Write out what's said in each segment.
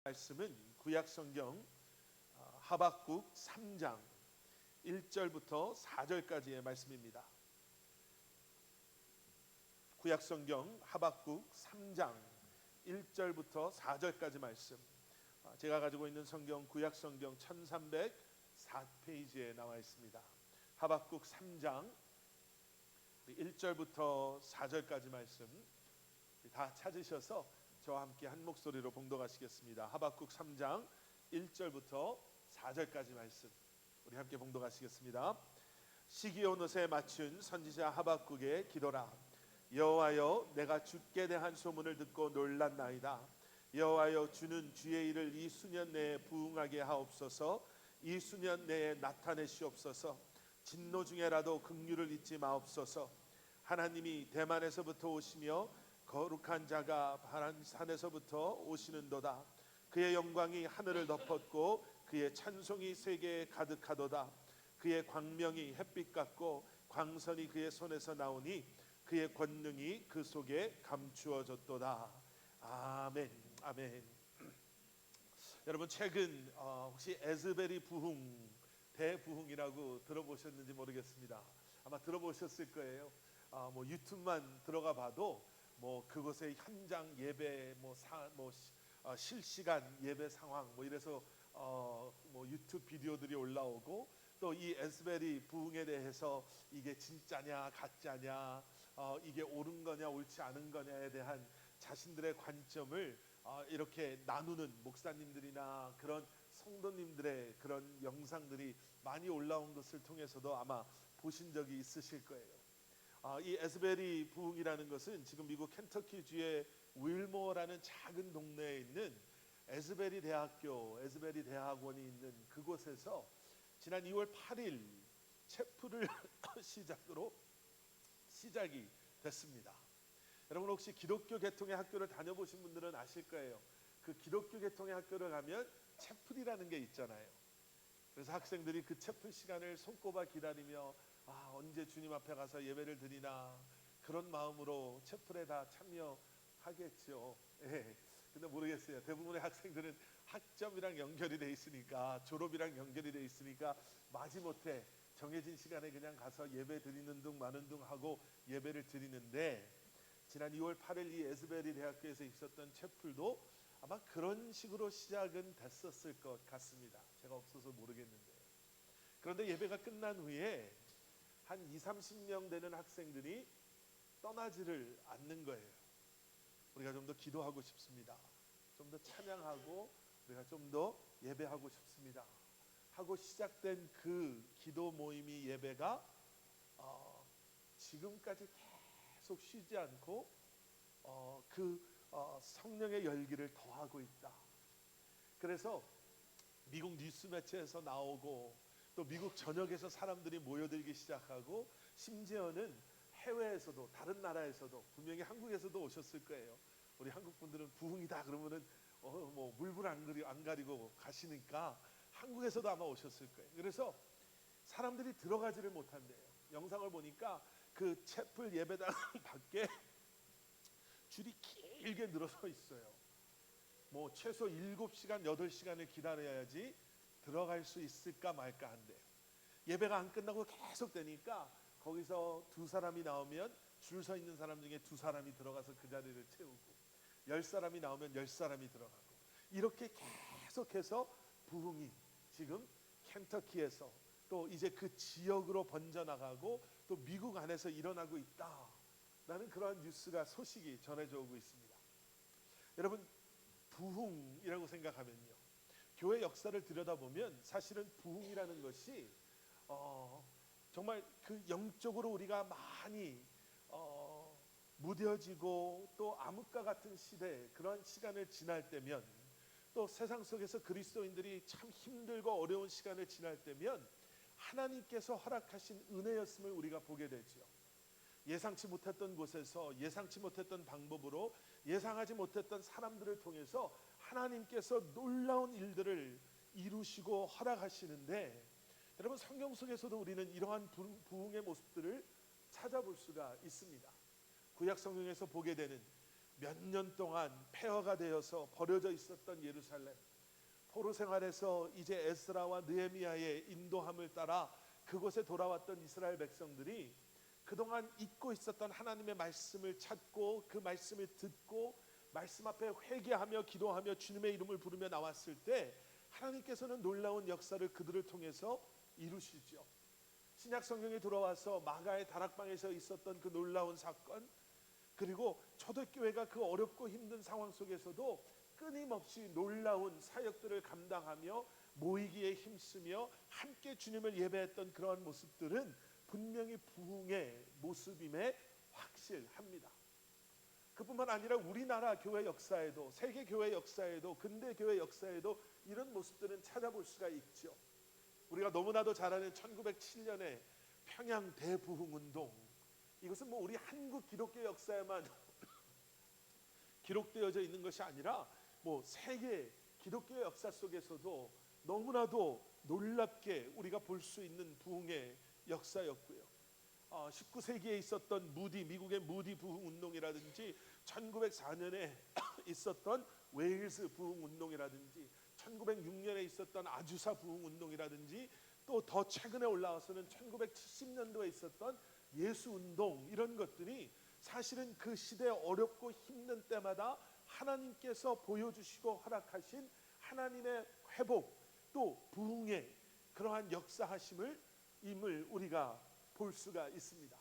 말씀은 구약성경 하박국 3장 1절부터 4절까지의 말씀입니다. 구약성경 하박국 3장 1절부터 4절까지 말씀, 제가 가지고 있는 성경 구약성경 1304페이지에 나와 있습니다. 하박국 3장 1절부터 4절까지 말씀 다 찾으셔서 저와 함께 한 목소리로 봉독하시겠습니다. 하박국 3장 1절부터 4절까지 말씀 우리 함께 봉독하시겠습니다. 시기 온 옷에 맞춘 선지자 하박국의 기도라. 여호와여, 내가 주께 대한 소문을 듣고 놀랐나이다. 여호와여, 주는 주의 일을 이 수년 내에 부응하게 하옵소서. 이 수년 내에 나타내시옵소서. 진노 중에라도 긍휼을 잊지 마옵소서. 하나님이 대만에서부터 오시며 거룩한 자가 바란 산에서부터 오시는도다. 그의 영광이 하늘을 덮었고 그의 찬송이 세계에 가득하도다. 그의 광명이 햇빛 같고 광선이 그의 손에서 나오니 그의 권능이 그 속에 감추어졌도다. 아멘. 아멘. 여러분, 최근 혹시 에즈베리 부흥, 대부흥이라고 들어보셨는지 모르겠습니다. 아마 들어보셨을 거예요. 유튜브만 들어가 봐도 그곳의 현장 예배, 실시간 예배 상황, 이래서 유튜브 비디오들이 올라오고, 또 이 에스베리 부흥에 대해서 이게 진짜냐 가짜냐, 이게 옳은 거냐 옳지 않은 거냐에 대한 자신들의 관점을 이렇게 나누는 목사님들이나 그런 성도님들의 그런 영상들이 많이 올라온 것을 통해서도 아마 보신 적이 있으실 거예요. 이 에스베리 부흥이라는 것은 지금 미국 켄터키 주의 윌모어라는 작은 동네에 있는 에스베리 대학교, 에스베리 대학원이 있는 그곳에서 지난 2월 8일 채플을 시작이 됐습니다. 여러분, 혹시 기독교 계통의 학교를 다녀보신 분들은 아실 거예요. 그 기독교 계통의 학교를 가면 채플이라는 게 있잖아요. 그래서 학생들이 그 채플 시간을 손꼽아 기다리며 언제 주님 앞에 가서 예배를 드리나, 그런 마음으로 채플에 다 참여하겠죠. 근데 모르겠어요. 대부분의 학생들은 학점이랑 연결이 돼 있으니까, 졸업이랑 연결이 돼 있으니까 마지못해 정해진 시간에 그냥 가서 예배 드리는 둥 마는 둥 하고 예배를 드리는데, 지난 2월 8일 이 에스베리 대학교에서 있었던 채플도 아마 그런 식으로 시작은 됐었을 것 같습니다. 제가 없어서 모르겠는데요. 그런데 예배가 끝난 후에 한 20-30명 되는 학생들이 떠나지를 않는 거예요. 우리가 좀 더 기도하고 싶습니다. 좀 더 찬양하고 우리가 좀 더 예배하고 싶습니다 하고 시작된 그 기도 모임이, 예배가 지금까지 계속 쉬지 않고 성령의 열기를 더하고 있다. 그래서 미국 뉴스 매체에서 나오고, 또 미국 전역에서 사람들이 모여들기 시작하고, 심지어는 해외에서도, 다른 나라에서도, 분명히 한국에서도 오셨을 거예요. 우리 한국 분들은 부흥이다 그러면은 물불 안 가리고 가시니까 한국에서도 아마 오셨을 거예요. 그래서 사람들이 들어가지를 못한대요. 영상을 보니까 그 채플 예배당 밖에 줄이 길게 늘어서 있어요. 최소 7시간, 8시간을 기다려야지 들어갈 수 있을까 말까 한대요. 예배가 안 끝나고 계속 되니까 거기서 2사람이 나오면 줄 서 있는 사람 중에 2사람이 들어가서 그 자리를 채우고, 10사람이 나오면 10사람이 들어가고, 이렇게 계속해서 부흥이 지금 켄터키에서 또 이제 그 지역으로 번져나가고, 또 미국 안에서 일어나고 있다라는 그러한 뉴스가, 소식이 전해져 오고 있습니다. 여러분, 부흥이라고 생각하면요, 교회 역사를 들여다보면 사실은 부흥이라는 것이 정말 그 영적으로 우리가 많이 무뎌지고, 또 암흑과 같은 시대, 그런 시간을 지날 때면, 또 세상 속에서 그리스도인들이 참 힘들고 어려운 시간을 지날 때면 하나님께서 허락하신 은혜였음을 우리가 보게 되죠. 예상치 못했던 곳에서, 예상치 못했던 방법으로, 예상하지 못했던 사람들을 통해서 하나님께서 놀라운 일들을 이루시고 허락하시는데, 여러분, 성경 속에서도 우리는 이러한 부흥의 모습들을 찾아볼 수가 있습니다. 구약 성경에서 보게 되는 몇 년 동안 폐허가 되어서 버려져 있었던 예루살렘, 포로 생활에서 이제 에스라와 느헤미야의 인도함을 따라 그곳에 돌아왔던 이스라엘 백성들이 그동안 잊고 있었던 하나님의 말씀을 찾고 그 말씀을 듣고 말씀 앞에 회개하며 기도하며 주님의 이름을 부르며 나왔을 때 하나님께서는 놀라운 역사를 그들을 통해서 이루시죠. 신약 성경에 들어와서 마가의 다락방에서 있었던 그 놀라운 사건, 그리고 초대교회가 그 어렵고 힘든 상황 속에서도 끊임없이 놀라운 사역들을 감당하며 모이기에 힘쓰며 함께 주님을 예배했던 그러한 모습들은 분명히 부흥의 모습임에 확실합니다. 그뿐만 아니라 우리나라 교회 역사에도, 세계 교회 역사에도, 근대 교회 역사에도 이런 모습들은 찾아볼 수가 있죠. 우리가 너무나도 잘 아는 1907년에 평양 대부흥운동, 이것은 뭐 우리 한국 기독교 역사에만 기록되어져 있는 것이 아니라 뭐 세계 기독교 역사 속에서도 너무나도 놀랍게 우리가 볼 수 있는 부흥의 역사였고요. 19세기에 있었던 미국의 무디 부흥운동이라든지 1904년에 있었던 웨일스 부흥운동이라든지 1906년에 있었던 아주사 부흥운동이라든지 또 더 최근에 올라와서는 1970년도에 있었던 예수운동, 이런 것들이 사실은 그 시대 어렵고 힘든 때마다 하나님께서 보여주시고 허락하신 하나님의 회복 또 부흥의 그러한 역사하심을 우리가 볼 수가 있습니다.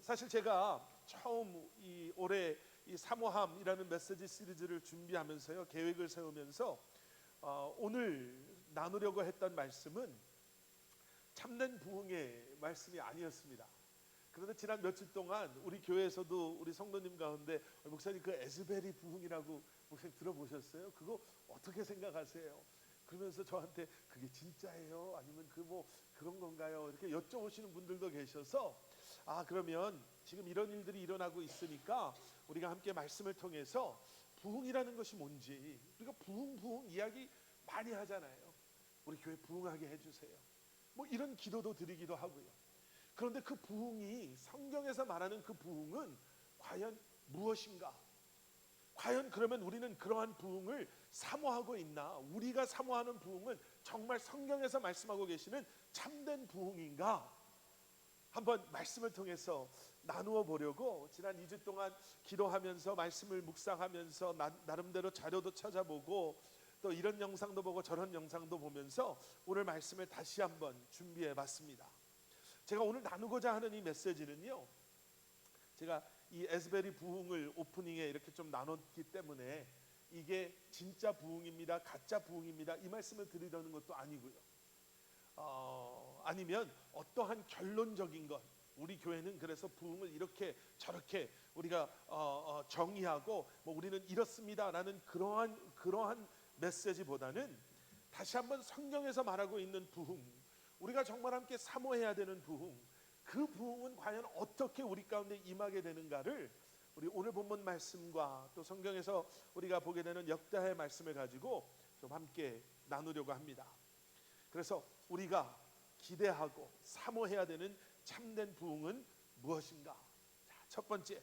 사실 제가 처음 올해 이 사모함이라는 메시지 시리즈를 준비하면서요, 계획을 세우면서 오늘 나누려고 했던 말씀은 참된 부흥의 말씀이 아니었습니다. 그런데 지난 며칠 동안 우리 교회에서도 우리 성도님 가운데 목사님 그 에스베리 부흥이라고 목사님 들어보셨어요? 그거 어떻게 생각하세요? 그러면서 저한테 그게 진짜예요? 아니면 그 뭐 그런 건가요? 이렇게 여쭤보시는 분들도 계셔서 그러면 지금 이런 일들이 일어나고 있으니까 우리가 함께 말씀을 통해서 부흥이라는 것이 뭔지, 우리가 부흥 이야기 많이 하잖아요. 우리 교회 부흥하게 해주세요. 뭐 이런 기도도 드리기도 하고요. 그런데 그 부흥이, 성경에서 말하는 그 부흥은 과연 무엇인가? 과연 그러면 우리는 그러한 부흥을 사모하고 있나? 우리가 사모하는 부흥은 정말 성경에서 말씀하고 계시는 참된 부흥인가? 한번 말씀을 통해서 나누어 보려고 지난 2주 동안 기도하면서 말씀을 묵상하면서 나름대로 자료도 찾아보고 또 이런 영상도 보고 저런 영상도 보면서 오늘 말씀을 다시 한번 준비해 봤습니다. 제가 오늘 나누고자 하는 이 메시지는요, 제가 이 에스베리 부흥을 오프닝에 이렇게 좀 나눴기 때문에 이게 진짜 부흥입니다, 가짜 부흥입니다, 이 말씀을 드리려는 것도 아니고요. 아니면 어떠한 결론적인 것, 우리 교회는 그래서 부흥을 이렇게 저렇게 우리가 정의하고 뭐 우리는 이렇습니다라는 그러한 메시지보다는 다시 한번 성경에서 말하고 있는 부흥, 우리가 정말 함께 사모해야 되는 부흥, 그 부흥은 과연 어떻게 우리 가운데 임하게 되는가를 우리 오늘 본문 말씀과 또 성경에서 우리가 보게 되는 역대하의 말씀을 가지고 좀 함께 나누려고 합니다. 그래서 우리가 기대하고 사모해야 되는 참된 부흥은 무엇인가? 자, 첫 번째,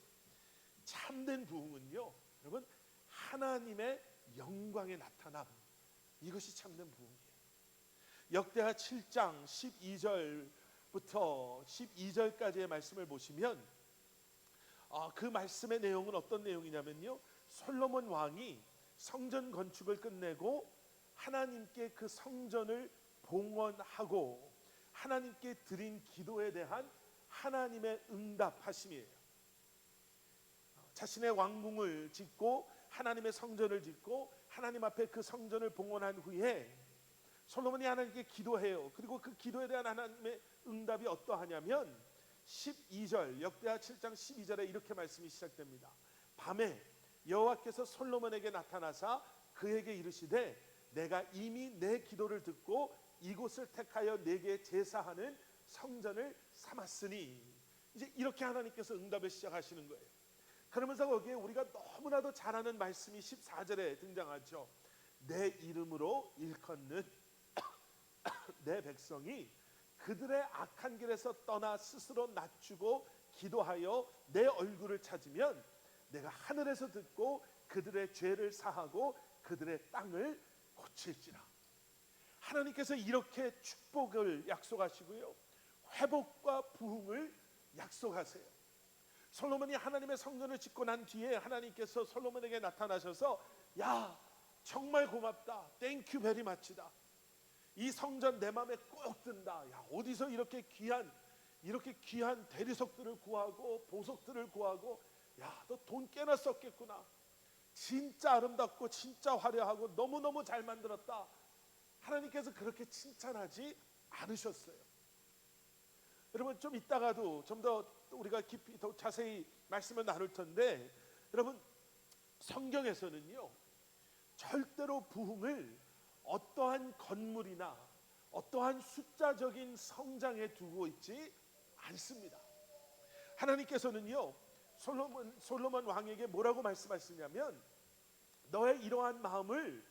참된 부흥은요, 여러분, 하나님의 영광의 나타남, 이것이 참된 부흥이에요. 역대하 7장 12절부터 12절까지의 말씀을 보시면 그 말씀의 내용은 어떤 내용이냐면요, 솔로몬 왕이 성전 건축을 끝내고 하나님께 그 성전을 봉헌하고 하나님께 드린 기도에 대한 하나님의 응답하심이에요. 자신의 왕궁을 짓고 하나님의 성전을 짓고 하나님 앞에 그 성전을 봉헌한 후에 솔로몬이 하나님께 기도해요. 그리고 그 기도에 대한 하나님의 응답이 어떠하냐면 12절, 역대하 7장 12절에 이렇게 말씀이 시작됩니다. 밤에 여호와께서 솔로몬에게 나타나사 그에게 이르시되 내가 이미 내 기도를 듣고 이곳을 택하여 내게 제사하는 성전을 삼았으니, 이제 이렇게 하나님께서 응답을 시작하시는 거예요. 그러면서 거기에 우리가 너무나도 잘 아는 말씀이 14절에 등장하죠. 내 이름으로 일컫는 내 백성이 그들의 악한 길에서 떠나 스스로 낮추고 기도하여 내 얼굴을 찾으면 내가 하늘에서 듣고 그들의 죄를 사하고 그들의 땅을 고칠지라. 하나님께서 이렇게 축복을 약속하시고요, 회복과 부흥을 약속하세요. 솔로몬이 하나님의 성전을 짓고 난 뒤에 하나님께서 솔로몬에게 나타나셔서 야, 정말 고맙다, 땡큐 베리 마치다, 이 성전 내 마음에 꼭 든다. 야, 어디서 이렇게 귀한 대리석들을 구하고 보석들을 구하고, 야, 너 돈 꽤나 썼겠구나. 진짜 아름답고 진짜 화려하고 너무너무 잘 만들었다. 하나님께서 그렇게 칭찬하지 않으셨어요. 여러분, 좀 이따가도 좀 더 우리가 깊이 더 자세히 말씀을 나눌 텐데, 여러분, 성경에서는요 절대로 부흥을 어떠한 건물이나 어떠한 숫자적인 성장에 두고 있지 않습니다. 하나님께서는요 솔로몬 왕에게 뭐라고 말씀하시냐면, 너의 이러한 마음을,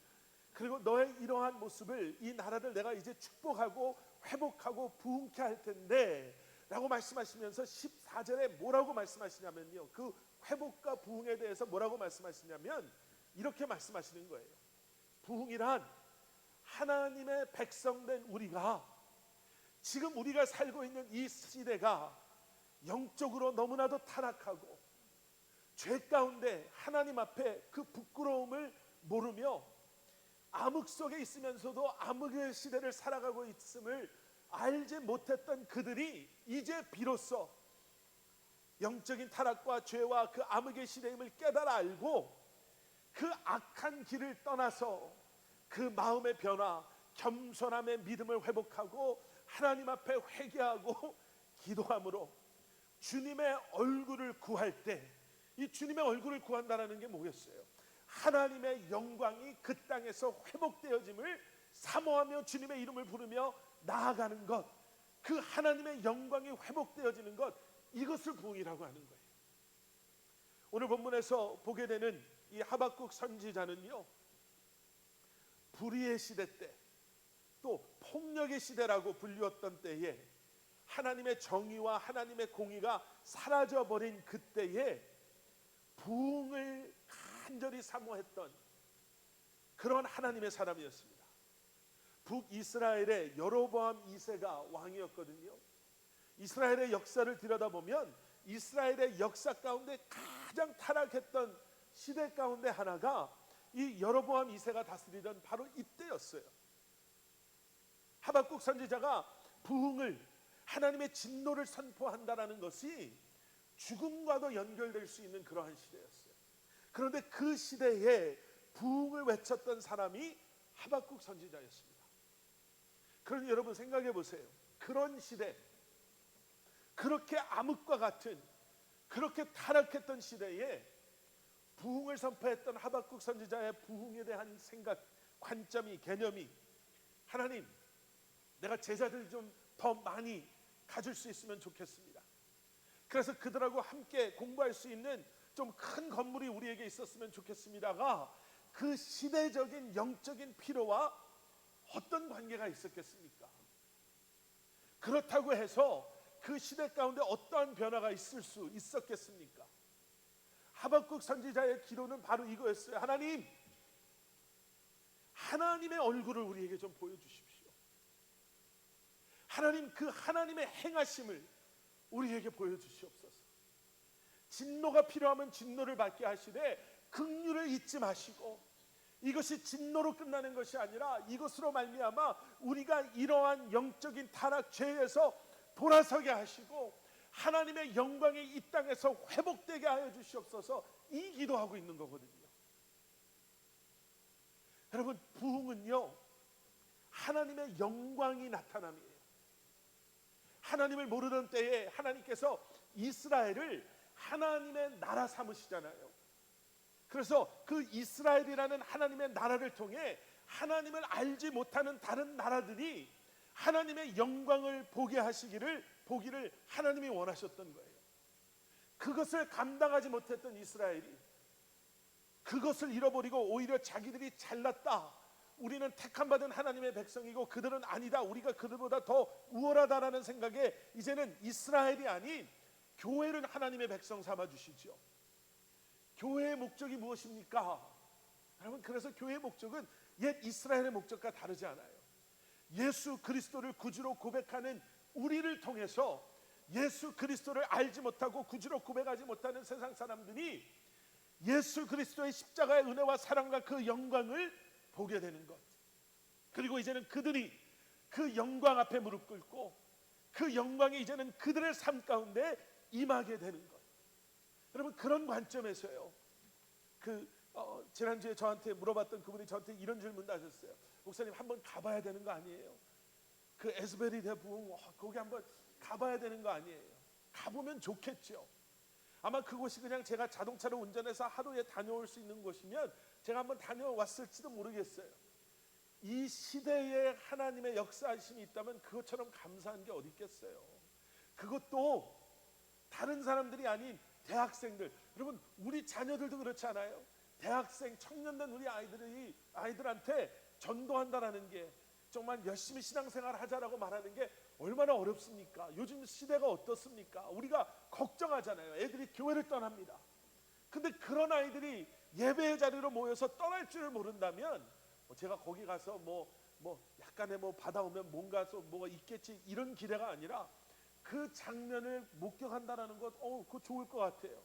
그리고 너의 이러한 모습을, 이 나라를 내가 이제 축복하고 회복하고 부흥케 할 텐데 라고 말씀하시면서 14절에 뭐라고 말씀하시냐면요, 그 회복과 부흥에 대해서 뭐라고 말씀하시냐면 이렇게 말씀하시는 거예요. 부흥이란 하나님의 백성된 우리가, 지금 우리가 살고 있는 이 시대가 영적으로 너무나도 타락하고 죄 가운데 하나님 앞에 그 부끄러움을 모르며 암흑 속에 있으면서도 암흑의 시대를 살아가고 있음을 알지 못했던 그들이 이제 비로소 영적인 타락과 죄와 그 암흑의 시대임을 깨달아 알고 그 악한 길을 떠나서 그 마음의 변화, 겸손함의 믿음을 회복하고 하나님 앞에 회개하고 기도함으로 주님의 얼굴을 구할 때, 이 주님의 얼굴을 구한다는 게 뭐겠어요? 하나님의 영광이 그 땅에서 회복되어짐을 사모하며 주님의 이름을 부르며 나아가는 것, 그 하나님의 영광이 회복되어지는 것, 이것을 부흥이라고 하는 거예요. 오늘 본문에서 보게 되는 이 하박국 선지자는요, 불의의 시대 때, 또 폭력의 시대라고 불리웠던 때에 하나님의 정의와 하나님의 공의가 사라져버린 그때에 부흥을 간절히 사모했던 그런 하나님의 사람이었습니다. 북이스라엘의 여로보암 2세가 왕이었거든요. 이스라엘의 역사를 들여다보면 이스라엘의 역사 가운데 가장 타락했던 시대 가운데 하나가 이 여로보암 2세가 다스리던 바로 이때였어요. 하박국 선지자가 부흥을, 하나님의 진노를 선포한다라는 것이 죽음과도 연결될 수 있는 그러한 시대였어요. 그런데 그 시대에 부흥을 외쳤던 사람이 하박국 선지자였습니다. 그러니 여러분 생각해 보세요. 그런 시대, 그렇게 암흑과 같은, 그렇게 타락했던 시대에 부흥을 선포했던 하박국 선지자의 부흥에 대한 생각, 관점이, 개념이, 하나님, 내가 제자들 좀 더 많이 가질 수 있으면 좋겠습니다. 그래서 그들하고 함께 공부할 수 있는 좀 큰 건물이 우리에게 있었으면 좋겠습니다가, 그 시대적인 영적인 필요와 어떤 관계가 있었겠습니까? 그렇다고 해서 그 시대 가운데 어떠한 변화가 있을 수 있었겠습니까? 하박국 선지자의 기도는 바로 이거였어요. 하나님, 하나님의 얼굴을 우리에게 좀 보여주십시오. 하나님, 그 하나님의 행하심을 우리에게 보여주시옵소서. 진노가 필요하면 진노를 받게 하시되 긍휼을 잊지 마시고, 이것이 진노로 끝나는 것이 아니라 이것으로 말미암아 우리가 이러한 영적인 타락 죄에서 돌아서게 하시고 하나님의 영광이 이 땅에서 회복되게 하여 주시옵소서, 이 기도하고 있는 거거든요. 여러분, 부흥은요 하나님의 영광이 나타남이에요. 하나님을 모르던 때에 하나님께서 이스라엘을 하나님의 나라 삼으시잖아요. 그래서 그 이스라엘이라는 하나님의 나라를 통해 하나님을 알지 못하는 다른 나라들이 하나님의 영광을 보기를 하나님이 원하셨던 거예요. 그것을 감당하지 못했던 이스라엘이 그것을 잃어버리고 오히려 자기들이 잘났다, 우리는 택함받은 하나님의 백성이고 그들은 아니다, 우리가 그들보다 더 우월하다라는 생각에 이제는 이스라엘이 아닌 교회를 하나님의 백성 삼아 주시죠. 교회의 목적이 무엇입니까? 여러분, 그래서 교회의 목적은 옛 이스라엘의 목적과 다르지 않아요. 예수 그리스도를 구주로 고백하는 우리를 통해서 예수 그리스도를 알지 못하고 구주로 고백하지 못하는 세상 사람들이 예수 그리스도의 십자가의 은혜와 사랑과 그 영광을 보게 되는 것. 그리고 이제는 그들이 그 영광 앞에 무릎 꿇고 그 영광이 이제는 그들의 삶 가운데 임하게 되는 것. 여러분, 그런 관점에서요, 지난주에 저한테 물어봤던 그분이 저한테 이런 질문도 하셨어요. 목사님, 한번 가봐야 되는 거 아니에요? 그 에스베리 대부흥 거기 한번 가봐야 되는 거 아니에요? 가보면 좋겠죠. 아마 그곳이 그냥 제가 자동차를 운전해서 하루에 다녀올 수 있는 곳이면 제가 한번 다녀왔을지도 모르겠어요. 이 시대에 하나님의 역사하심이 있다면 그것처럼 감사한 게 어디 있겠어요. 그것도 다른 사람들이 아닌 대학생들. 여러분, 우리 자녀들도 그렇지 않아요? 대학생, 청년된 우리 아이들한테 전도한다라는 게, 정말 열심히 신앙생활 하자라고 말하는 게 얼마나 어렵습니까? 요즘 시대가 어떻습니까? 우리가 걱정하잖아요. 애들이 교회를 떠납니다. 근데 그런 아이들이 예배의 자리로 모여서 떠날 줄을 모른다면, 제가 거기 가서 약간의 받아오면 뭐가 있겠지, 이런 기대가 아니라 그 장면을 목격한다라는 것, 그거 좋을 것 같아요.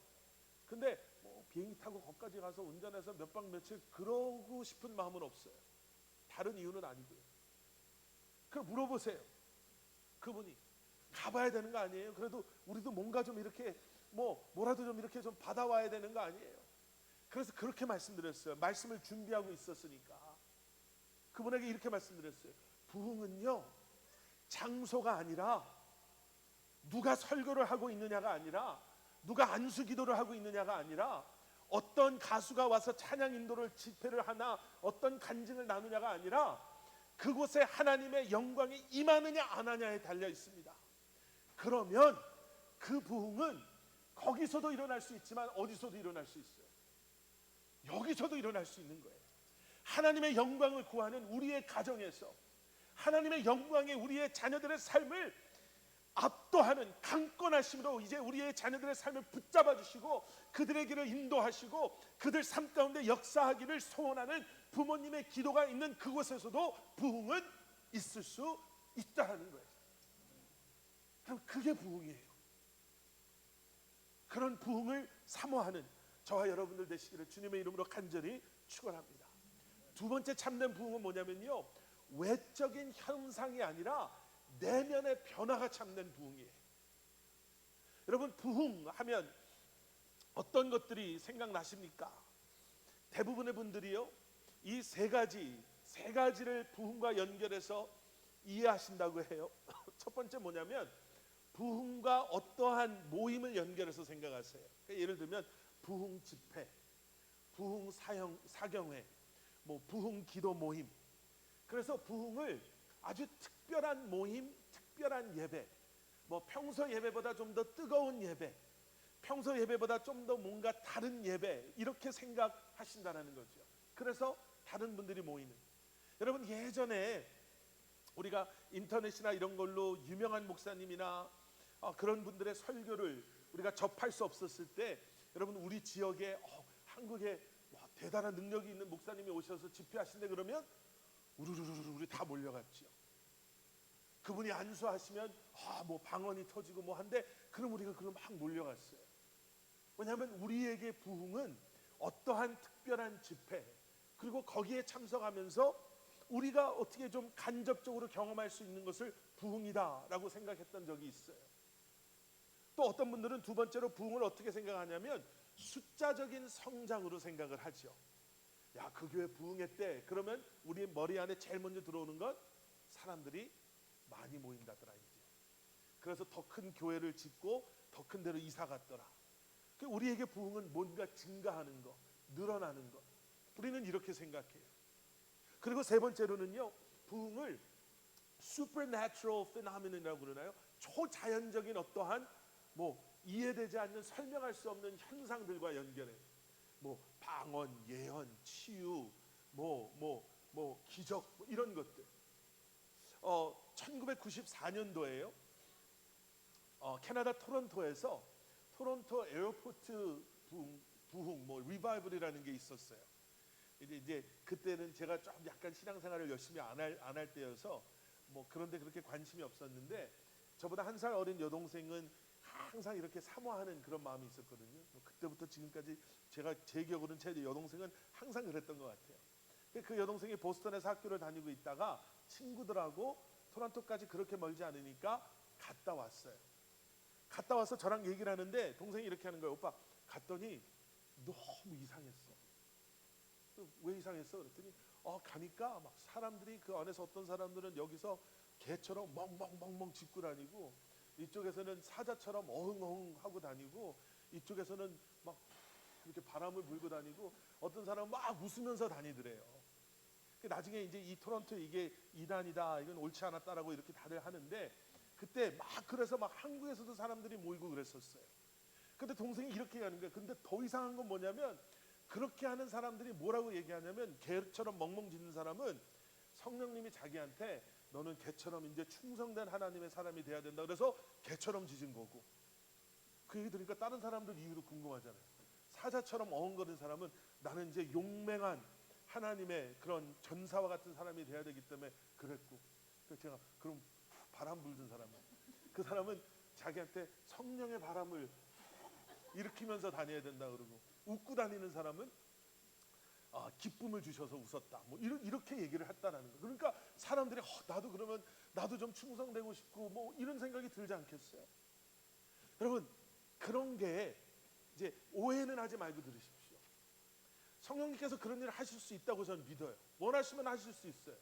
근데 비행기 타고 거기까지 가서 운전해서 몇 박 며칠 그러고 싶은 마음은 없어요. 다른 이유는 아니고요. 그럼 물어보세요. 그분이 가봐야 되는 거 아니에요? 그래도 우리도 뭔가 좀 이렇게 뭐라도 좀 이렇게 좀 받아와야 되는 거 아니에요? 그래서 그렇게 말씀드렸어요. 말씀을 준비하고 있었으니까 그분에게 이렇게 말씀드렸어요. 부흥은요, 장소가 아니라, 누가 설교를 하고 있느냐가 아니라, 누가 안수 기도를 하고 있느냐가 아니라, 어떤 가수가 와서 찬양 인도를 집회를 하나, 어떤 간증을 나누냐가 아니라, 그곳에 하나님의 영광이 임하느냐 안 하냐에 달려 있습니다. 그러면 그 부흥은 거기서도 일어날 수 있지만 어디서도 일어날 수 있어요. 여기서도 일어날 수 있는 거예요. 하나님의 영광을 구하는 우리의 가정에서 하나님의 영광이 우리의 자녀들의 삶을 압도하는 강권하심으로 이제 우리의 자녀들의 삶을 붙잡아 주시고 그들의 길을 인도하시고 그들 삶 가운데 역사하기를 소원하는 부모님의 기도가 있는 그곳에서도 부흥은 있을 수 있다는 거예요. 그럼 그게 부흥이에요. 그런 부흥을 사모하는 저와 여러분들 되시기를 주님의 이름으로 간절히 축원합니다. 두 번째 참된 부흥은 뭐냐면요, 외적인 현상이 아니라 내면의 변화가 참된 부흥이에요. 여러분, 부흥하면 어떤 것들이 생각나십니까? 대부분의 분들이요, 이 세 가지를 부흥과 연결해서 이해하신다고 해요. 첫 번째 뭐냐면 부흥과 어떠한 모임을 연결해서 생각하세요. 그러니까 예를 들면 부흥 집회, 부흥 사경회, 부흥 기도 모임. 그래서 부흥을 아주 특별한 모임, 특별한 예배, 평소 예배보다 좀 더 뜨거운 예배, 평소 예배보다 좀 더 뭔가 다른 예배, 이렇게 생각하신다는 거죠. 그래서 다른 분들이 모이는. 여러분, 예전에 우리가 인터넷이나 이런 걸로 유명한 목사님이나 그런 분들의 설교를 우리가 접할 수 없었을 때, 여러분, 우리 지역에 한국에 대단한 능력이 있는 목사님이 오셔서 집회하신대 그러면 우르르르 우리 다 몰려갔죠. 그분이 안수하시면 방언이 터지고 한데, 그럼 우리가 막 몰려갔어요. 왜냐하면 우리에게 부흥은 어떠한 특별한 집회, 그리고 거기에 참석하면서 우리가 어떻게 좀 간접적으로 경험할 수 있는 것을 부흥이다라고 생각했던 적이 있어요. 또 어떤 분들은 두 번째로 부흥을 어떻게 생각하냐면 숫자적인 성장으로 생각을 하죠. 야, 그 교회 부흥했대. 그러면 우리 머리 안에 제일 먼저 들어오는 건 사람들이 많이 모인다더라 이제. 그래서 더 큰 교회를 짓고 더 큰 데로 이사 갔더라. 우리에게 부흥은 뭔가 증가하는 것, 늘어나는 것. 우리는 이렇게 생각해요. 그리고 세 번째로는요, 부흥을 supernatural phenomen이라고 그러나요? 초자연적인 어떠한 이해되지 않는, 설명할 수 없는 현상들과 연결해요. 방언, 예언, 치유, 기적, 이런 것들. 1994년도에요. 캐나다 토론토에서 토론토 에어포트 부흥 부흥, 뭐 리바이벌이라는 게 있었어요. 이제 그때는 제가 좀 약간 신앙생활을 열심히 안 할 때여서 뭐 그런데 그렇게 관심이 없었는데, 저보다 한 살 어린 여동생은 항상 이렇게 사모하는 그런 마음이 있었거든요. 뭐 그때부터 지금까지 제 기억으로는 제 여동생은 항상 그랬던 것 같아요. 그 여동생이 보스턴에서 학교를 다니고 있다가 친구들하고 토론토까지 그렇게 멀지 않으니까 갔다 왔어요. 갔다 와서 저랑 얘기를 하는데 동생이 이렇게 하는 거예요. 오빠, 갔더니 너무 이상했어. 왜 이상했어? 그랬더니 가니까 막 사람들이 그 안에서 어떤 사람들은 여기서 개처럼 멍멍멍멍 짖고 다니고, 이쪽에서는 사자처럼 어흥어흥 하고 다니고, 이쪽에서는 막 이렇게 바람을 불고 다니고, 어떤 사람은 막 웃으면서 다니더래요. 나중에 이제 이 토론토 이게 이단이다, 이건 옳지 않았다라고 이렇게 다들 하는데, 그때 막 그래서 막 한국에서도 사람들이 모이고 그랬었어요. 근데 동생이 이렇게 얘기하는 거예요. 근데 더 이상한 건 뭐냐면, 그렇게 하는 사람들이 뭐라고 얘기하냐면, 개처럼 멍멍 짖는 사람은 성령님이 자기한테 너는 개처럼 이제 충성된 하나님의 사람이 돼야 된다, 그래서 개처럼 짖은 거고. 그 얘기 들으니까 다른 사람들 이유도 궁금하잖아요. 사자처럼 어흥거리는 사람은 나는 이제 용맹한 하나님의 그런 전사와 같은 사람이 돼야 되기 때문에 그랬고. 그래서 제가 그럼 바람 불던 사람은, 그 사람은 자기한테 성령의 바람을 일으키면서 다녀야 된다 그러고, 웃고 다니는 사람은 기쁨을 주셔서 웃었다, 뭐 이렇게 얘기를 했다라는 거예요. 그러니까 사람들이 나도 그러면 나도 좀 충성되고 싶고 뭐 이런 생각이 들지 않겠어요? 여러분, 그런 게 이제 오해는 하지 말고 들으십시오. 성령님께서 그런 일을 하실 수 있다고 저는 믿어요. 원하시면 하실 수 있어요.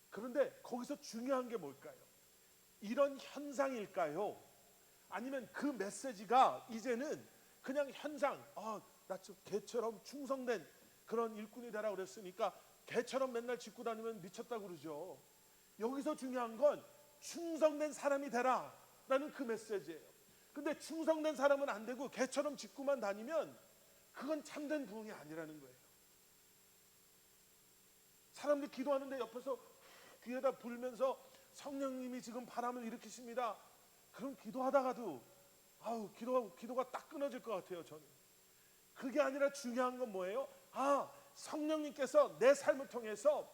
그런데 거기서 중요한 게 뭘까요? 이런 현상일까요? 아니면 그 메시지가 이제는 그냥 현상, 나 좀 개처럼 충성된 그런 일꾼이 되라 그랬으니까 개처럼 맨날 짖고 다니면 미쳤다고 그러죠. 여기서 중요한 건 충성된 사람이 되라 라는 그 메시지예요. 근데 충성된 사람은 안 되고 개처럼 짖고만 다니면 그건 참된 부흥이 아니라는 거예요. 사람들이 기도하는데 옆에서 귀에다 불면서 성령님이 지금 바람을 일으키십니다, 그럼 기도하다가도 기도가 딱 끊어질 것 같아요. 저는 그게 아니라 중요한 건 뭐예요? 성령님께서 내 삶을 통해서,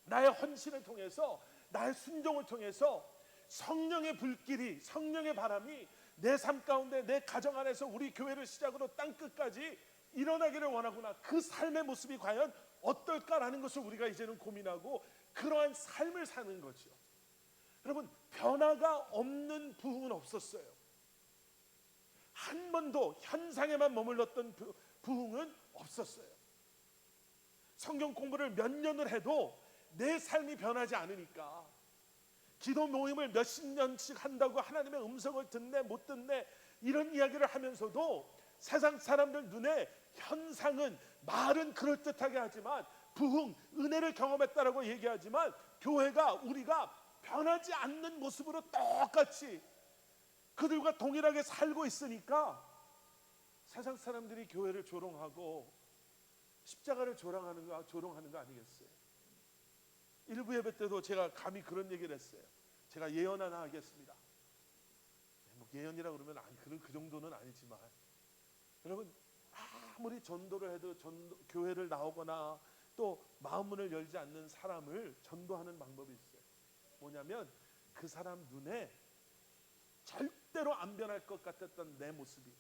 나의 헌신을 통해서, 나의 순종을 통해서 성령의 불길이, 성령의 바람이 내 삶 가운데, 내 가정 안에서, 우리 교회를 시작으로 땅 끝까지 일어나기를 원하구나. 그 삶의 모습이 과연 어떨까라는 것을 우리가 이제는 고민하고 그러한 삶을 사는 거죠. 여러분, 변화가 없는 부흥은 없었어요. 한 번도 현상에만 머물렀던 부흥은 없었어요. 성경 공부를 몇 년을 해도 내 삶이 변하지 않으니까, 기도 모임을 몇십 년씩 한다고 하나님의 음성을 듣네 못 듣네 이런 이야기를 하면서도 세상 사람들 눈에 현상은, 말은 그럴듯하게 하지만, 부흥, 은혜를 경험했다라고 얘기하지만, 교회가, 우리가 변하지 않는 모습으로 똑같이 그들과 동일하게 살고 있으니까 세상 사람들이 교회를 조롱하고 십자가를 조롱하는 거 아니겠어요? 일부 예배 때도 제가 감히 그런 얘기를 했어요. 제가 예언 하나 하겠습니다. 뭐 예언이라 그러면 그 정도는 아니지만, 여러분, 아무리 전도를 해도 교회를 나오거나 또 마음문을 열지 않는 사람을 전도하는 방법이 있어요. 뭐냐면 그 사람 눈에 절대로 안 변할 것 같았던 내 모습이,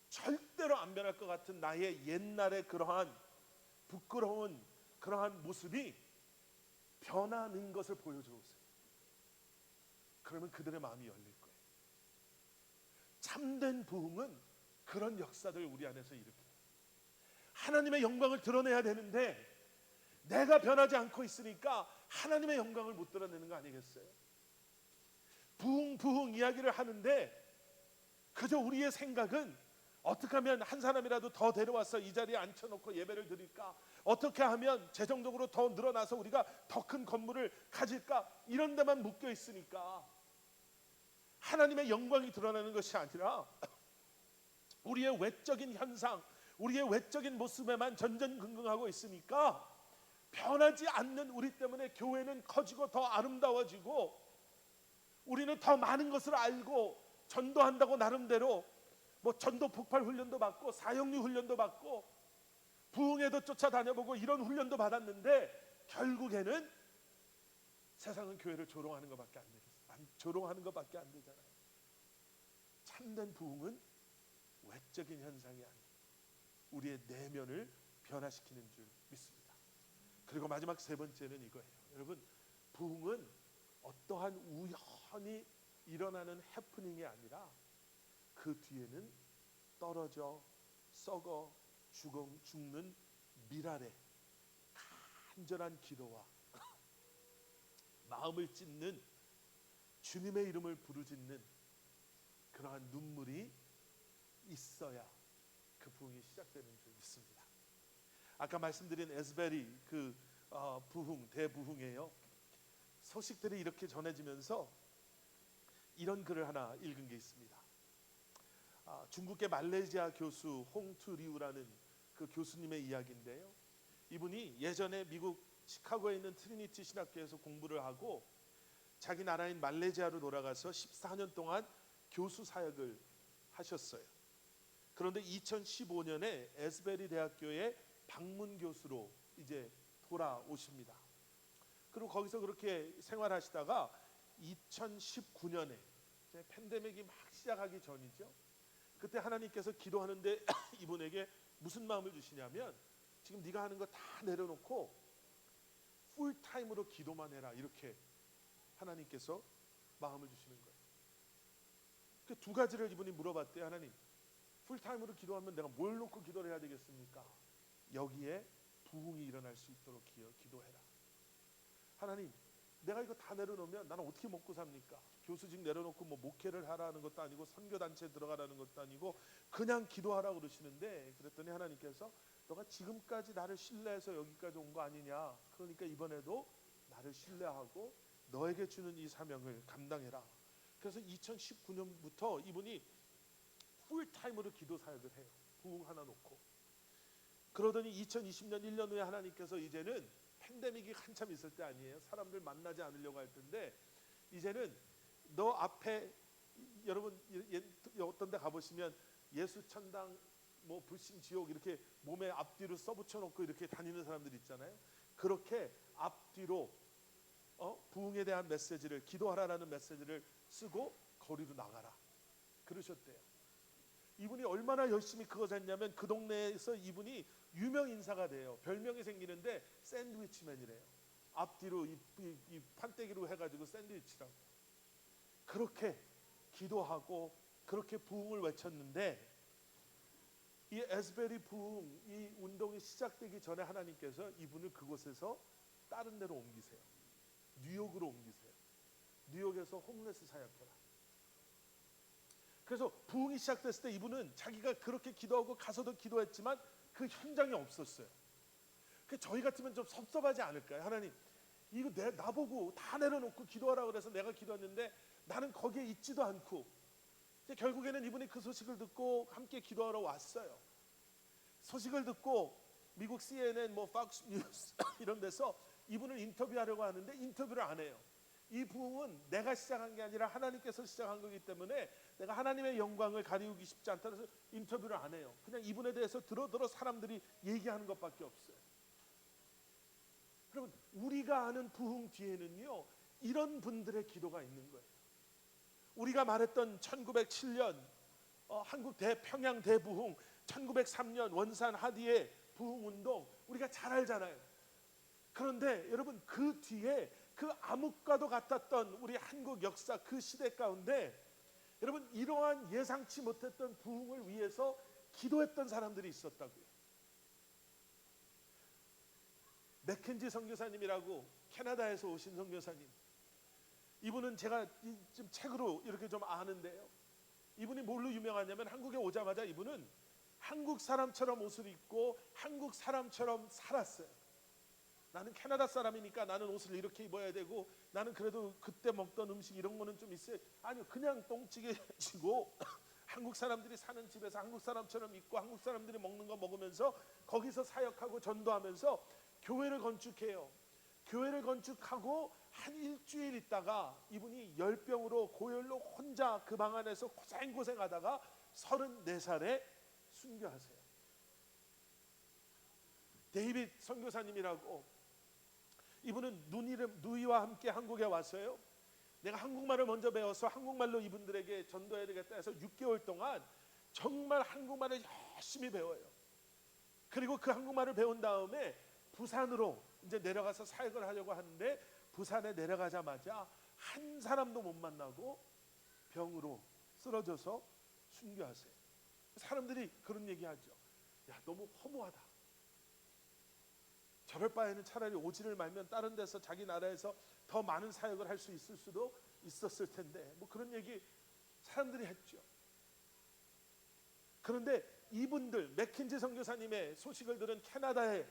절대로 안 변할 것 같은 나의 옛날의 그러한 부끄러운 그러한 모습이 변하는 것을 보여주세요. 그러면 그들의 마음이 열릴 거예요. 참된 부흥은 그런 역사들을 우리 안에서 일으켜요. 하나님의 영광을 드러내야 되는데 내가 변하지 않고 있으니까 하나님의 영광을 못 드러내는 거 아니겠어요? 부흥 이야기를 하는데 그저 우리의 생각은 어떻게 하면 한 사람이라도 더 데려와서 이 자리에 앉혀놓고 예배를 드릴까, 어떻게 하면 재정적으로 더 늘어나서 우리가 더 큰 건물을 가질까, 이런 데만 묶여 있으니까 하나님의 영광이 드러나는 것이 아니라 우리의 외적인 현상, 우리의 외적인 모습에만 전전긍긍하고 있으니까 변하지 않는 우리 때문에 교회는 커지고 더 아름다워지고, 우리는 더 많은 것을 알고 전도한다고 나름대로 뭐 전도 폭발 훈련도 받고 사형리 훈련도 받고 부흥에도 쫓아다녀보고 이런 훈련도 받았는데 결국에는 세상은 교회를 조롱하는 것밖에 안 되겠어요. 조롱하는 것밖에 안 되잖아요. 참된 부흥은 외적인 현상이 아니에요. 우리의 내면을 변화시키는 줄 믿습니다. 그리고 마지막 세 번째는 이거예요. 여러분, 부흥은 어떠한 우연히 일어나는 해프닝이 아니라 그 뒤에는 떨어져 썩어 죽는 밀알의 간절한 기도와 마음을 찢는 주님의 이름을 부르짖는 그러한 눈물이 있어야 그 부흥이 시작되는 줄 믿습니다. 아까 말씀드린 에스베리 그 부흥 대부흥이에요. 소식들이 이렇게 전해지면서 이런 글을 하나 읽은 게 있습니다. 중국계 말레이시아 교수 홍투리우라는 그 교수님의 이야기인데요. 이분이 예전에 미국 시카고에 있는 트리니티 신학교에서 공부를 하고 자기 나라인 말레이시아로 돌아가서 14년 동안 교수 사역을 하셨어요. 그런데 2015년에 에스베리 대학교의 방문 교수로 이제 돌아오십니다. 그리고 거기서 그렇게 생활하시다가 2019년에 팬데믹이 막 시작하기 전이죠. 그때 하나님께서 기도하는데 이분에게 무슨 마음을 주시냐면 지금 네가 하는 거 다 내려놓고 풀타임으로 기도만 해라, 이렇게 하나님께서 마음을 주시는 거예요. 그 두 가지를 이분이 물어봤대요. 하나님, 풀타임으로 기도하면 내가 뭘 놓고 기도를 해야 되겠습니까? 여기에 부흥이 일어날 수 있도록 기도해라. 하나님, 내가 이거 다 내려놓으면 나는 어떻게 먹고 삽니까? 교수직 내려놓고 뭐 목회를 하라는 것도 아니고 선교단체에 들어가라는 것도 아니고 그냥 기도하라고 그러시는데, 그랬더니 하나님께서 너가 지금까지 나를 신뢰해서 여기까지 온 거 아니냐, 그러니까 이번에도 나를 신뢰하고 너에게 주는 이 사명을 감당해라. 그래서 2019년부터 이분이 풀타임으로 기도 사역을 해요. 부흥 하나 놓고. 그러더니 2020년 1년 후에 하나님께서 이제는 팬데믹이 한참 있을 때 아니에요. 사람들 만나지 않으려고 할 텐데 이제는 너 앞에, 여러분 어떤 데 가보시면 예수 천당 뭐 불신 지옥 이렇게 몸에 앞뒤로 써붙여 놓고 이렇게 다니는 사람들 있잖아요. 그렇게 앞뒤로 부흥에 대한 메시지를, 기도하라라는 메시지를 쓰고 거리로 나가라 그러셨대요. 이분이 얼마나 열심히 그거 했냐면 그 동네에서 이분이 유명 인사가 돼요. 별명이 생기는데 샌드위치맨이래요. 앞뒤로 이 판때기로 해가지고 샌드위치라고. 그렇게 기도하고 그렇게 부흥을 외쳤는데 이 에스베리 부흥, 이 운동이 시작되기 전에 하나님께서 이분을 그곳에서 다른 데로 옮기세요. 뉴욕으로 옮기세요. 뉴욕에서 홈레스 사역해라. 그래서 부흥이 시작됐을 때 이분은 자기가 그렇게 기도하고 가서도 기도했지만 그 현장에 없었어요. 저희 같으면 좀 섭섭하지 않을까요? 하나님, 이거 나보고 다 내려놓고 기도하라고 그래서 내가 기도했는데 나는 거기에 있지도 않고, 결국에는 이분이 그 소식을 듣고 함께 기도하러 왔어요. 소식을 듣고 미국 CNN, 뭐 팍스 뉴스 이런 데서 이분을 인터뷰하려고 하는데 인터뷰를 안 해요. 이 부흥은 내가 시작한 게 아니라 하나님께서 시작한 거기 때문에 내가 하나님의 영광을 가리우기 쉽지 않다 해서 인터뷰를 안 해요. 그냥 이분에 대해서 들어 사람들이 얘기하는 것밖에 없어요. 여러분, 우리가 아는 부흥 뒤에는요 이런 분들의 기도가 있는 거예요. 우리가 말했던 1907년 한국 평양 대부흥, 1903년 원산 하디의 부흥운동 우리가 잘 알잖아요. 그런데 여러분, 그 뒤에 그 암흑과도 같았던 우리 한국 역사 그 시대 가운데 여러분, 이러한 예상치 못했던 부흥을 위해서 기도했던 사람들이 있었다고요. 맥켄지 선교사님이라고 캐나다에서 오신 선교사님, 이분은 제가 좀 책으로 이렇게 좀 아는데요. 이분이 뭘로 유명하냐면 한국에 오자마자 이분은 한국 사람처럼 옷을 입고 한국 사람처럼 살았어요. 나는 캐나다 사람이니까 나는 옷을 이렇게 입어야 되고 나는 그래도 그때 먹던 음식 이런 거는 좀 있어요. 아니요, 그냥 똥찌개 지고 한국 사람들이 사는 집에서 한국 사람처럼 입고 한국 사람들이 먹는 거 먹으면서 거기서 사역하고 전도하면서 교회를 건축해요. 교회를 건축하고 한 일주일 있다가 이분이 열병으로 고열로 혼자 그 방 안에서 고생하다가 34살에 순교하세요. 데이빗 선교사님이라고, 이분은 누이와 함께 한국에 왔어요. 내가 한국말을 먼저 배워서 한국말로 이분들에게 전도해야 되겠다 해서 6개월 동안 정말 한국말을 열심히 배워요. 그리고 그 한국말을 배운 다음에 부산으로 이제 내려가서 사역을 하려고 하는데, 부산에 내려가자마자 한 사람도 못 만나고 병으로 쓰러져서 순교하세요. 사람들이 그런 얘기하죠. 야, 너무 허무하다. 저럴 바에는 차라리 오지를 말면 다른 데서 자기 나라에서 더 많은 사역을 할 수 있을 수도 있었을 텐데, 뭐 그런 얘기 사람들이 했죠. 그런데 이분들, 맥킨지 선교사님의 소식을 들은 캐나다의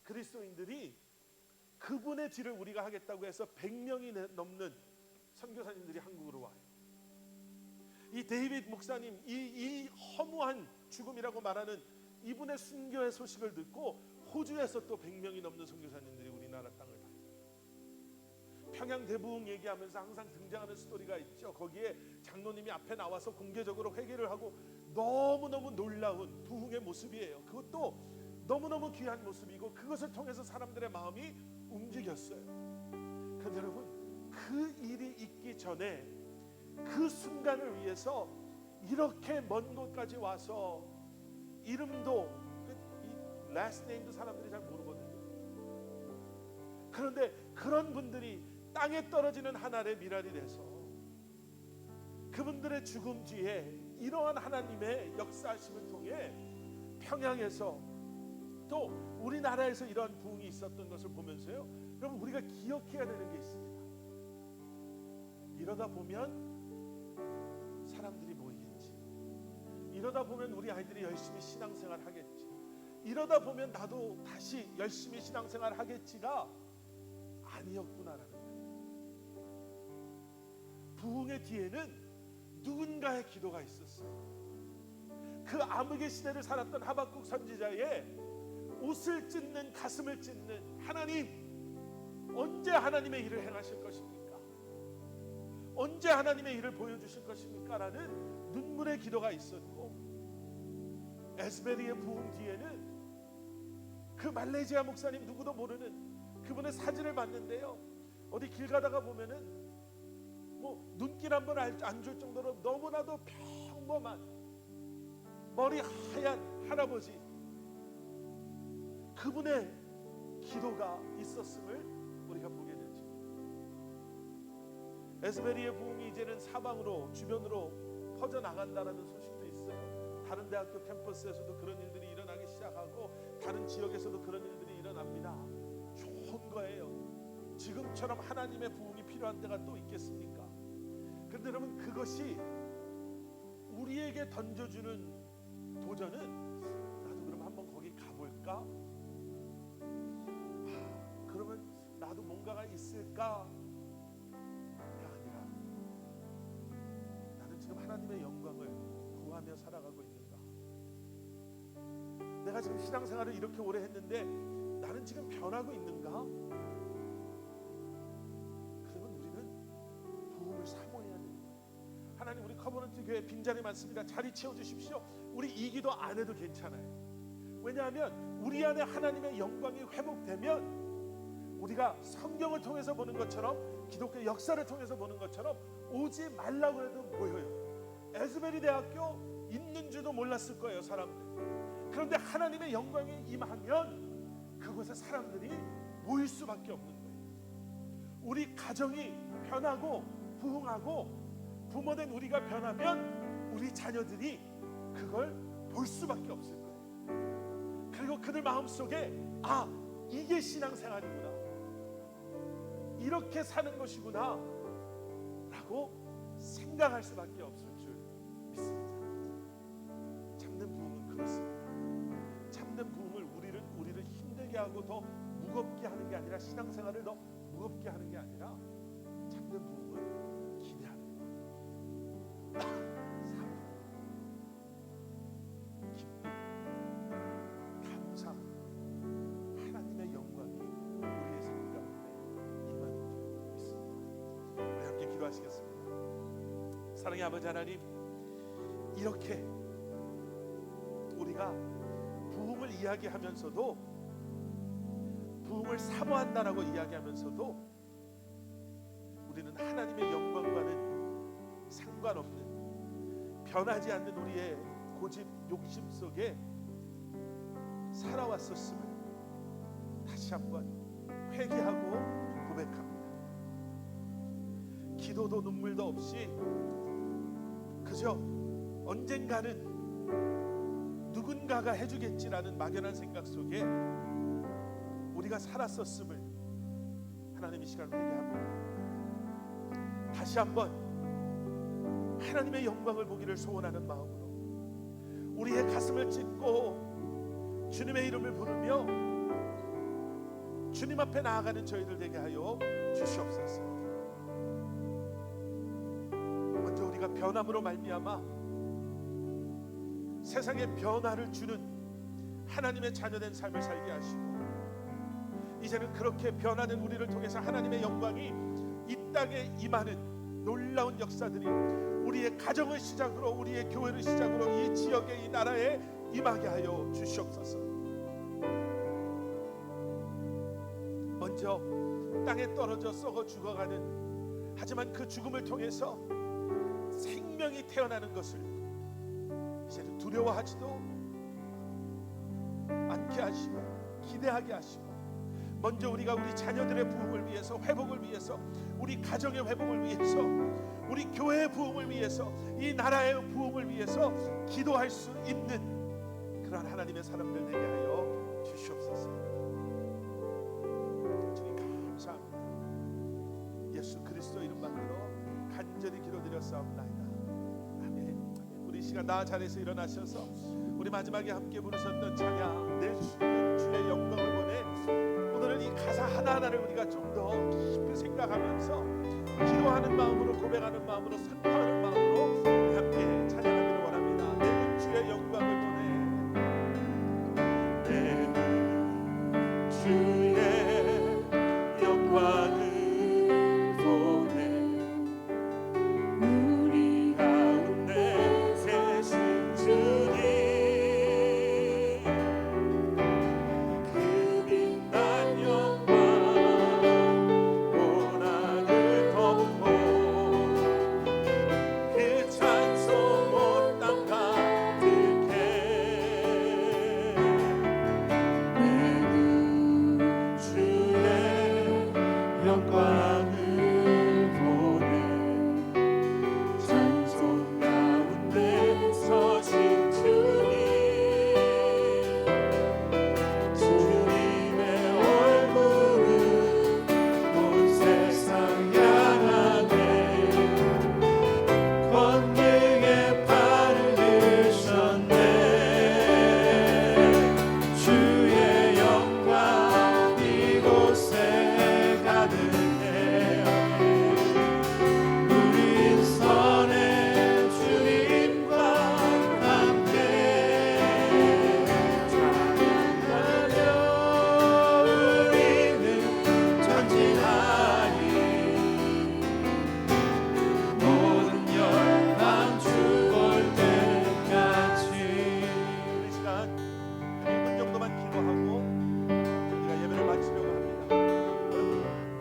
그리스도인들이 그분의 뒤를 우리가 하겠다고 해서 100명이 넘는 선교사님들이 한국으로 와요. 이 데이빗 목사님, 이 허무한 죽음이라고 말하는 이분의 순교의 소식을 듣고 호주에서 또 100명이 넘는 선교사님들이 우리나라 땅을 봐요. 평양 대부흥 얘기하면서 항상 등장하는 스토리가 있죠. 거기에 장로님이 앞에 나와서 공개적으로 회개를 하고 너무너무 놀라운 부흥의 모습이에요. 그것도 너무너무 귀한 모습이고, 그것을 통해서 사람들의 마음이 움직였어요. 그런데 여러분, 그 일이 있기 전에 그 순간을 위해서 이렇게 먼 곳까지 와서, 이름도 이 last name도 사람들이 잘 모르거든요. 그런데 그런 분들이 땅에 떨어지는 한 알의 미랄이 돼서 그분들의 죽음 뒤에 이러한 하나님의 역사하심을 통해 평양에서 또 우리나라에서 이러한 부흥이 있었던 것을 보면서요, 여러분, 우리가 기억해야 되는 게 있습니다. 이러다 보면 사람들이 모이겠지. 이러다 보면 우리 아이들이 열심히 신앙생활 하겠지. 이러다 보면 나도 다시 열심히 신앙생활 하겠지가 아니었구나라는 거예요. 부흥의 뒤에는 누군가의 기도가 있었어요. 그 암흑의 시대를 살았던 하박국 선지자의 옷을 찢는, 가슴을 찢는, 하나님, 언제 하나님의 일을 행하실 것입니까? 언제 하나님의 일을 보여주실 것입니까? 라는 눈물의 기도가 있었고, 에스베리의 부흥 뒤에는 그 말레이시아 목사님, 누구도 모르는 그분의 사진을 봤는데요, 어디 길 가다가 보면은 뭐 눈길 한번 안 줄 정도로 너무나도 평범한 머리 하얀 할아버지, 그분의 기도가 있었음을 우리가 보게 되죠. 에스베리의 부흥이 이제는 사방으로, 주변으로 퍼져나간다는 소식도 있어요. 다른 대학교 캠퍼스에서도 그런 일들이 일어나기 시작하고, 다른 지역에서도 그런 일들이 일어납니다. 좋은 거예요. 지금처럼 하나님의 부흥이 필요한 때가 또 있겠습니까? 그런데 여러분, 그것이 우리에게 던져주는 도전은, 나도 그럼 한번 거기 가볼까? 그러면 나도 뭔가가 있을까가 아니라, 나는 지금 하나님의 영광을 구하며 살아가고 있는가? 내가 지금 신앙생활을 이렇게 오래 했는데 나는 지금 변하고 있는가? 그러면 우리는 부흥을 사모해야 됩니다. 하나님, 우리 커버넌트 교회 빈자리 많습니다. 자리 채워주십시오. 우리 이 기도 안 해도 괜찮아요. 왜냐하면 우리 안에 하나님의 영광이 회복되면 우리가 성경을 통해서 보는 것처럼, 기독교 역사를 통해서 보는 것처럼 오지 말라고 해도 모여요. 에스베리 대학교 있는 줄도 몰랐을 거예요, 사람들. 그런데 하나님의 영광이 임하면 그곳에 사람들이 모일 수밖에 없는 거예요. 우리 가정이 변하고 부흥하고 부모된 우리가 변하면 우리 자녀들이 그걸 볼 수밖에 없을 거예요. 그리고 그들 마음속에, 아, 이게 신앙생활이구나, 이렇게 사는 것이구나 라고 생각할 수밖에 없을 줄 믿습니다. 참된 부흥은 그렇습니다. 참된 부흥을 우리를 힘들게 하고 더 무겁게 하는 게 아니라, 신앙생활을 더 무겁게 하는 게 아니라, 참된 부흥은 기대하는 것, 사랑, 기쁨, 감사, 하나님의 영광이 우리의 삶 가운데 기도하시겠습니다. 사랑의 아버지 하나님, 이렇게 우리가 부흥을 이야기하면서도, 부흥을 사모한다라고 이야기하면서도 우리는 하나님의 영광과는 상관없는 변하지 않는 우리의 고집 욕심 속에 살아왔었음을 다시 한번 회개하고 고백합니다. 기도도 눈물도 없이 그저 언젠가는 누군가가 해주겠지라는 막연한 생각 속에 우리가 살았었음을 하나님 이 시간 회개합니다. 다시 한번 하나님의 영광을 보기를 소원하는 마음으로 우리의 가슴을 찢고 주님의 이름을 부르며 주님 앞에 나아가는 저희들 되게 하여 주시옵소서. 먼저 우리가 변함으로 말미암아 세상에 변화를 주는 하나님의 자녀된 삶을 살게 하시고, 이제는 그렇게 변화된 우리를 통해서 하나님의 영광이 이 땅에 임하는 놀라운 역사들이 우리의 가정을 시작으로, 우리의 교회를 시작으로 이 지역에, 이 나라에 임하게 하여 주시옵소서. 먼저 땅에 떨어져 썩어 죽어가는, 하지만 그 죽음을 통해서 생명이 태어나는 것을 이제는 두려워하지도 않게 하시고 기대하게 하시고, 먼저 우리가 우리 자녀들의 부흥을 위해서, 회복을 위해서, 우리 가정의 회복을 위해서, 우리 교회의 부흥을 위해서, 이 나라의 부흥을 위해서 기도할 수 있는 그런 하나님의 사람들 되게 하여 주시옵소서. 주님 감사합니다. 예수 그리스도 이름만으로 간절히 기도드렸사옵나이다. 아멘. 우리 이 시간 나 자리에서 일어나셔서 우리 마지막에 함께 부르셨던 찬양, 내 주의 영광을 보내, 오늘은 이 가사 하나하나를 우리가 좀 더 깊이 생각하면서 기도하는 마음으로, 고백하는 마음으로, 선포하는 마음으로 함께 찬양하기를 원합니다. 내 주의 영광을 보내, 내 주의 영광을 보내, 우리 가운데 계신 주님, 그 빛난 영광 고난을 덮고 그 찬송 온 땅 가득해, 주의 영광을 보내, 찬송 가운데 서신 주님, 주님의 얼굴을 온 세상 향하네, 권능의 발을 드셨네, 주의 영광 이곳에 가득해, 우린 선의 주님과 함께 찬양하며 우리는 전진하리, 모든 열방 죽을 때까지. 이 시간 1분 정도만 기도하고 우리가 예배를 마치려고 합니다. 여러분,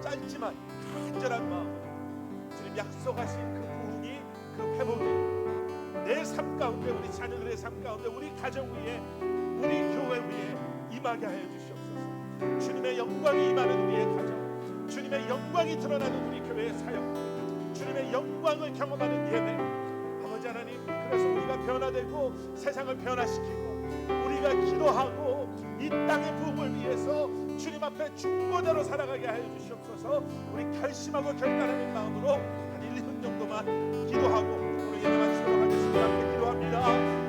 짧지만 간절한 마음으로 주님 약속하신 그 부흥이, 그 회복이 내 삶 가운데, 우리 자녀들의 삶 가운데, 우리 가정 위에, 우리 교회 위에 임하게 하여 주시옵소서. 주님의 영광이 임하는 우리의 가정, 주님의 영광이 드러나는 우리 교회의 사역, 주님의 영광을 경험하는 예배, 아버지 하나님, 그래서 우리가 변화되고 세상을 변화시키고 우리가 기도하고 이 땅의 부흥을 위해서 주님 앞에 중보자로 살아가게 하여 주시옵소서. 우리 결심하고 결단하는 마음으로 한 1, 2분 정도만 기도하고 오늘 예배 마치도록 하겠습니다. 함께 기도합니다.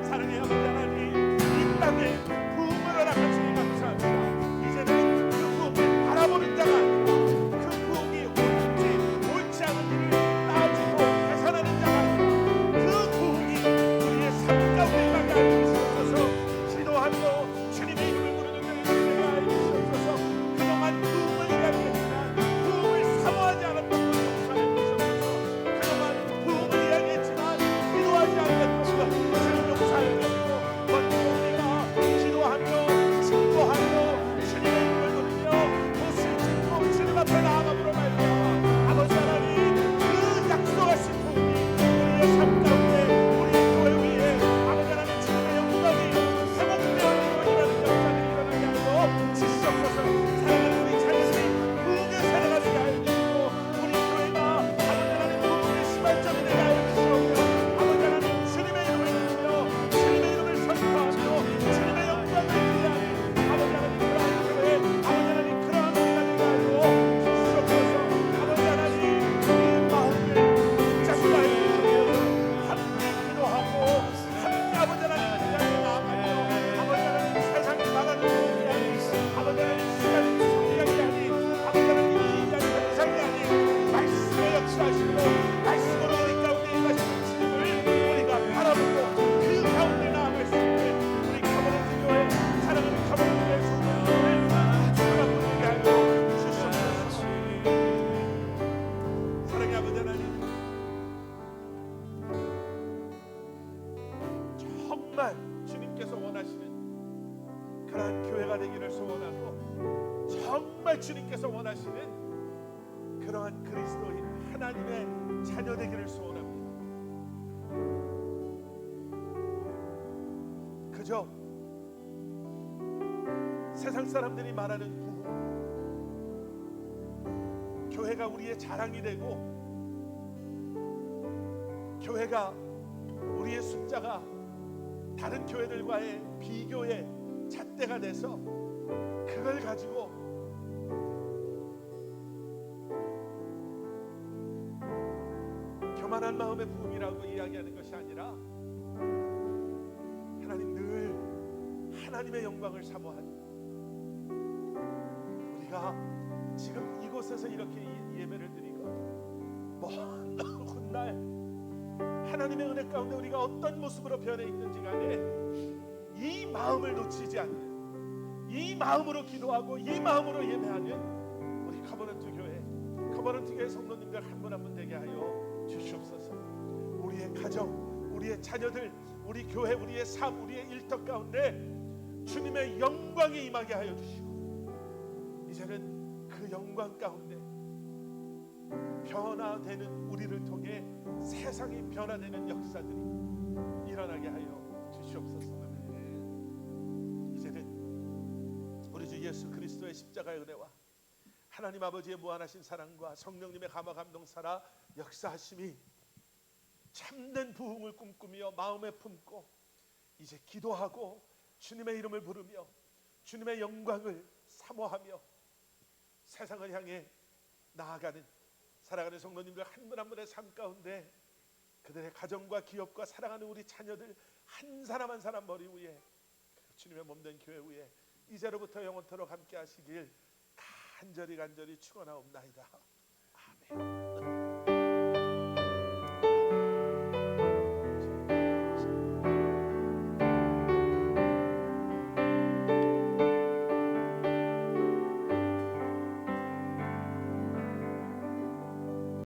사랑의 아버지 하나님, 이 땅에 부흥을 허락하시니 감사합니다. 이제는 그 부흥을 바라보는 자가 아니라 그 부흥이 옳지 옳지 않은 일을 따지고 계산하는 자가 아니라 그 부흥이 우리의 삶 가운데 임하게 하여 주시옵소서. 기도하며 주님의 이름을 부르는 자를 되게 하여 주시옵소서. 그동안 부흥을 이야기했지만 부흥을 사모하지 않았던 것을 용서해 주시옵소서. 그 정말 주님께서 원하시는 그러한 교회가 되기를 소원하고, 정말 주님께서 원하시는 그러한 그리스도인 하나님의 자녀 되기를 소원합니다. 그저 세상 사람들이 말하는 부흥, 교회가 우리의 자랑이 되고, 교회가 우리의 숫자가 다른 교회들과의 비교의 잣대가 돼서 그걸 가지고 교만한 마음의 부흥이라고 이야기하는 것이 아니라, 하나님 늘 하나님의 영광을 사모하는, 우리가 지금 이곳에서 이렇게 예배를 드리고 먼 훗날 하나님의 은혜 가운데 우리가 어떤 모습으로 변해 있는지 간에 이 마음을 놓치지 않는, 이 마음으로 기도하고 이 마음으로 예배하는 우리 커버넌트 교회 성도님들 한 분 한 분 되게 하여 주시옵소서. 우리의 가정, 우리의 자녀들, 우리 교회, 우리의 삶, 우리의 일터 가운데 주님의 영광이 임하게 하여 주시고, 이제는 그 영광 가운데 변화되는 우리를 통해 세상이 변화되는 역사들이 일어나게 하여 주시옵소서. 이제는 우리 주 예수 그리스도의 십자가의 은혜와 하나님 아버지의 무한하신 사랑과 성령님의 감화 감동사라 역사하심이 참된 부흥을 꿈꾸며 마음에 품고 이제 기도하고 주님의 이름을 부르며 주님의 영광을 사모하며 세상을 향해 나아가는 살아가는 성도님들 한 분 한 분의 삶 가운데 그들의 가정과 기업과 사랑하는 우리 자녀들 한 사람 한 사람 머리 위에 주님의 몸된 교회 위에 이제로부터 영원토록 함께 하시길 간절히 축원하옵나이다. 아멘.